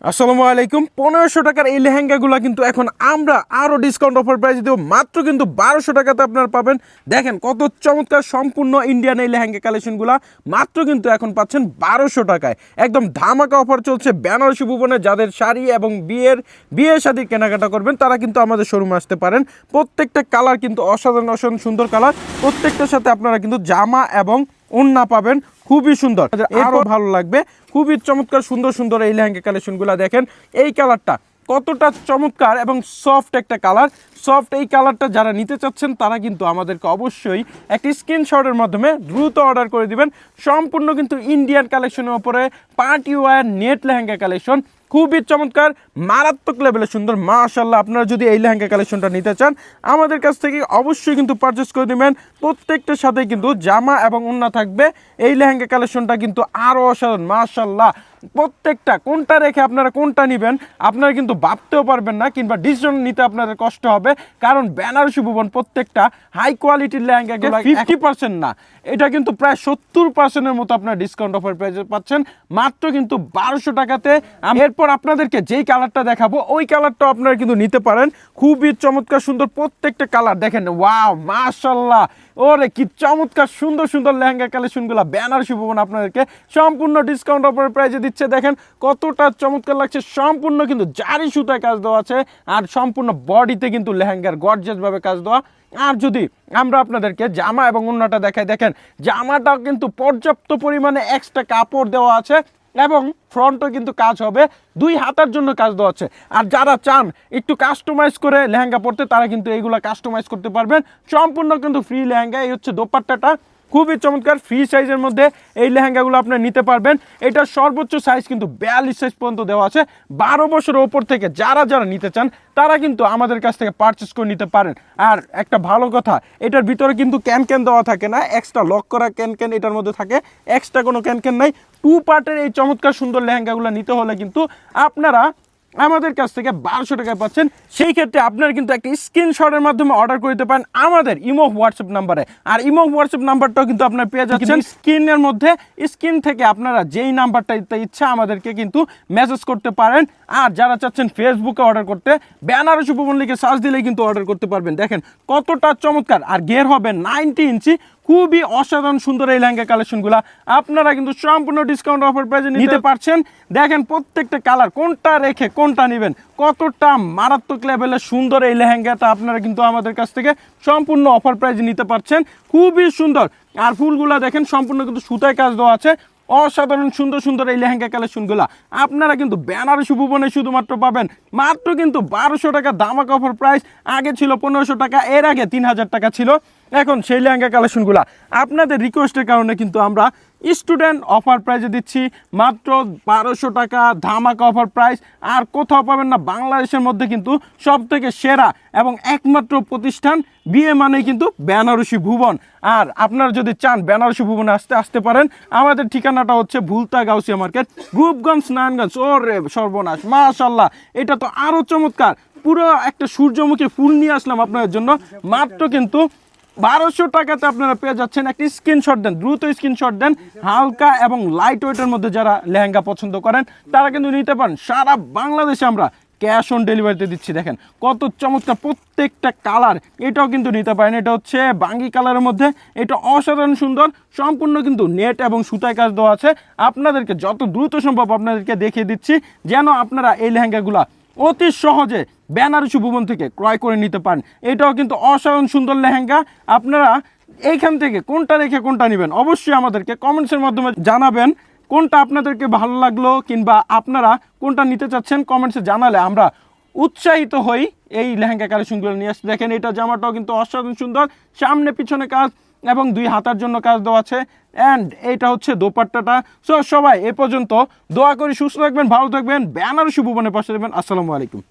আসসালামু আলাইকুম। 1500 টাকার এই লেহেঙ্গাগুলো কিন্তু এখন আমরা আরও ডিসকাউন্ট অফার প্রাইসে দেবো, মাত্র কিন্তু 1200 টাকাতে আপনারা পাবেন। দেখেন কত চমৎকার সম্পূর্ণ ইন্ডিয়ান এই লেহেঙ্গা কালেকশনগুলো মাত্র কিন্তু এখন পাচ্ছেন 1200 টাকায়। একদম ধামাকা অফার চলছে বেনারসি ভুবনে। যাদের শাড়ি এবং বিয়ে শাদীর কেনাকাটা করবেন তারা কিন্তু আমাদের শোরুমে আসতে পারেন। প্রত্যেকটা কালার কিন্তু অসাধারণ সুন্দর কালার। প্রত্যেকটার সাথে আপনারা কিন্তু জামা এবং ওড়না পাবেন, খুবই সুন্দর, আরো ভালো লাগবে। খুবই চমৎকার সুন্দর এই লেহেঙ্গা কালেকশনগুলো দেখেন। এই কালারটা কতটা চমৎকার এবং সফট একটা কালার। সফট এই কালারটা যারা নিতে চাচ্ছেন তারা কিন্তু আমাদেরকে অবশ্যই একটি স্ক্রিনশটের মাধ্যমে দ্রুত অর্ডার করে দিবেন। সম্পূর্ণ কিন্তু ইন্ডিয়ান কালেকশনের উপরে party wear net lehenga collection, খুবই চমৎকার, মারাত্মক লেভেলের সুন্দর। মাশাআল্লাহ, আপনারা যদি এই লেহেঙ্গা কালেকশনটা নিতে চান আমাদের কাছ থেকে অবশ্যই কিন্তু পারচেস করে নেবেন। প্রত্যেকটার সাথে কিন্তু জামা এবং ওড়না থাকবে। এই লেহেঙ্গা কালেকশনটা কিন্তু আরও অসাধারণ। মাশাআল্লাহ, প্রত্যেকটা কোনটা রেখে আপনারা কোনটা নেবেন আপনারা কিন্তু ভাবতেও পারবেন না, কিংবা ডিসিশন নিতে আপনাদের কষ্ট হবে। কারণ বেনারসি ভুবন প্রত্যেকটা হাই কোয়ালিটির লেহেঙ্গাগুলো 50% না, এটা কিন্তু প্রায় 70%-এর মতো আপনার ডিসকাউন্ট অফার প্রাইসে পাচ্ছেন মাত্র কিন্তু 1200 টাকাতে। এরপর আপনাদেরকে যেই কালারটা দেখাবো ওই কালারটাও আপনারা কিন্তু নিতে পারেন। খুবই চমৎকার সুন্দর প্রত্যেকটা কালার দেখেন। ওয়াও, মাশাআল্লাহ, ওরে কি চমৎকার সুন্দর লেহেঙ্গা কালেকশনগুলো বেনারসি ভুবন আপনাদেরকে সম্পূর্ণ ডিসকাউন্ট অফার প্রাইসে দিচ্ছে। দেখেন কতটা চমৎকার লাগছে। সম্পূর্ণ কিন্তু জারি সুতায় কাজ দেওয়া আছে, আর সম্পূর্ণ বডিতে কিন্তু লেহেঙ্গার গর্জিয়াস ভাবে কাজ দেওয়া। আর যদি আমরা আপনাদেরকে জামা এবং ওড়নাটা দেখাই, দেখেন জামাটাও কিন্তু পর্যাপ্ত পরিমাণে এক্সট্রা কাপড় দেওয়া আছে এবং ফ্রন্টও কিন্তু কাজ হবে, 2 হাতার জন্য কাজ দেওয়া আছে। আর যারা চান একটু কাস্টমাইজ করে লেহেঙ্গা পরতে তারা কিন্তু এইগুলো কাস্টমাইজ করতে পারবেন। সম্পূর্ণ কিন্তু ফ্রি লেহেঙ্গা। এই হচ্ছে দোপাট্টাটা, খুবই চমৎকার ফ্রি সাইজের মধ্যে এই লেহেঙ্গাগুলো আপনারা নিতে পারবেন। এটার সর্বোচ্চ সাইজ কিন্তু 42 সাইজ পর্যন্ত দেওয়া আছে। 12 বছরের ওপর থেকে যারা নিতে চান তারা কিন্তু আমাদের কাছ থেকে পারচেস করে নিতে পারেন। আর একটা ভালো কথা, এটার ভিতরে কিন্তু ক্যান দেওয়া থাকে না, এক্সট্রা লক করা ক্যান এটার মধ্যে থাকে, এক্সট্রা কোনো ক্যান নাই। 2 পার্টের এই চমৎকার সুন্দর লেহেঙ্গাগুলো নিতে হলে কিন্তু আপনারা আমাদের কাছ থেকে 1200 টাকায় পাচ্ছেন। সেই ক্ষেত্রে আপনারা কিন্তু একটা স্ক্রিনশটের মাধ্যমে অর্ডার করতে পারেন আমাদের ইমো হোয়াটসঅ্যাপ নাম্বারে। আর ইমো হোয়াটসঅ্যাপ নাম্বারটাও কিন্তু আপনারা পেয়ে যাচ্ছেন স্ক্রিনের মধ্যে। স্ক্রিন থেকে আপনারা যেই নাম্বারটা ইচ্ছা আমাদেরকে কিন্তু মেসেজ করতে পারেন। আর যারা চাচ্ছেন ফেসবুকে অর্ডার করতে, বেনারসি ভুবন লিখে সার্চ দিলেই কিন্তু অর্ডার করতে পারবেন। দেখেন কতটা চমৎকার। আর গের হবে 90 ইঞ্চি, খুবই অসাধারণ সুন্দর এই লেহেঙ্গা কালেকশনগুলো আপনারা কিন্তু সম্পূর্ণ ডিসকাউন্ট অফার প্রাইসে নিতে পারছেন। দেখেন প্রত্যেকটা কালার কোনটা রেখে কোনটা নেবেন, কতটা মারাত্মক লেভেলের সুন্দর এই লেহেঙ্গাটা আপনারা কিন্তু আমাদের কাছ থেকে সম্পূর্ণ অফার প্রাইসে নিতে পারছেন। খুবই সুন্দর। আর ফুলগুলা দেখেন সম্পূর্ণ কিন্তু সুতায় কাজ দেওয়া আছে। অসাধারণ সুন্দর এই লেহেঙ্গা কালেকশনগুলো আপনারা কিন্তু বেনারসি ভুবনে শুধুমাত্র পাবেন মাত্র কিন্তু 1200 টাকা ধামাকা অফার প্রাইস। আগে ছিল 1500 টাকা, এর আগে 3000 টাকা ছিল। এখন সেই লেহেঙ্গা কালেকশনগুলো আপনাদের রিকোয়েস্টের কারণে কিন্তু আমরা স্টুডেন্ট অফার প্রাইসে দিচ্ছি মাত্র 1200 টাকা ধামাকা অফার প্রাইস। আর কোথাও পাবেন না, বাংলাদেশের মধ্যে কিন্তু সব থেকে সেরা এবং একমাত্র প্রতিষ্ঠান বিয়ে মানে কিন্তু বেনারসি ভুবন। আর আপনারা যদি চান বেনারসি ভুবনে আসতে পারেন। আমাদের ঠিকানাটা হচ্ছে ভুলতা গাউসিয়া মার্কেট, রূপগঞ্জ, নারায়ণগঞ্জ। ওরে সর্বনাশ, মাশাআল্লাহ, এটা তো আরও চমৎকার। পুরো একটা সূর্যমুখী ফুল নিয়ে আসলাম আপনাদের জন্য মাত্র কিন্তু 1200 টাকাতে আপনারা পেয়ে যাচ্ছেন। একটি স্ক্রিনশট দেন, দ্রুত স্ক্রিনশট দেন। হালকা এবং লাইট ওয়েটের মধ্যে যারা লেহেঙ্গা পছন্দ করেন তারা কিন্তু নিতে পারেন। সারা বাংলাদেশে আমরা ক্যাশ অন ডেলিভারিতে দিচ্ছি। দেখেন কত চমৎকার প্রত্যেকটা কালার। এটাও কিন্তু নিতে পারেন, এটা হচ্ছে বাঙ্গি কালারের মধ্যে, এটা অসাধারণ সুন্দর। সম্পূর্ণ কিন্তু নেট এবং সুতায় কাজ দেওয়া আছে। আপনাদেরকে যত দ্রুত সম্ভব আপনাদেরকে দেখিয়ে দিচ্ছি যেন আপনারা এই লেহেঙ্গাগুলা অতি সহজে বেনারসি ভুবন থেকে ক্রয় করে নিতে পারেন। এটাও কিন্তু অসাধারণ সুন্দর লেহেঙ্গা। আপনারা এইখান থেকে কোনটা রেখে কোনটা নেবেন অবশ্যই আমাদেরকে কমেন্টসের মাধ্যমে জানাবেন কোনটা আপনাদেরকে ভালো লাগলো, কিংবা আপনারা কোনটা নিতে চাচ্ছেন কমেন্টসে জানালে আমরা উৎসাহিত হই এই লেহেঙ্গা কালেকশনগুলো নিয়ে আসতে। দেখেন এটা জামাটাও কিন্তু অসাধারণ সুন্দর, সামনে পিছনে কাজ এবং 2 হাতার জন্য কাজ দেওয়া আছে। অ্যান্ড এইটা হচ্ছে দোপাট্টাটা। সো সবাই এ পর্যন্ত দোয়া করি সুস্থ থাকবেন, ভালো থাকবেন, বেনারসি ভুবনের পাশে থাকবেন। আসসালামু আলাইকুম।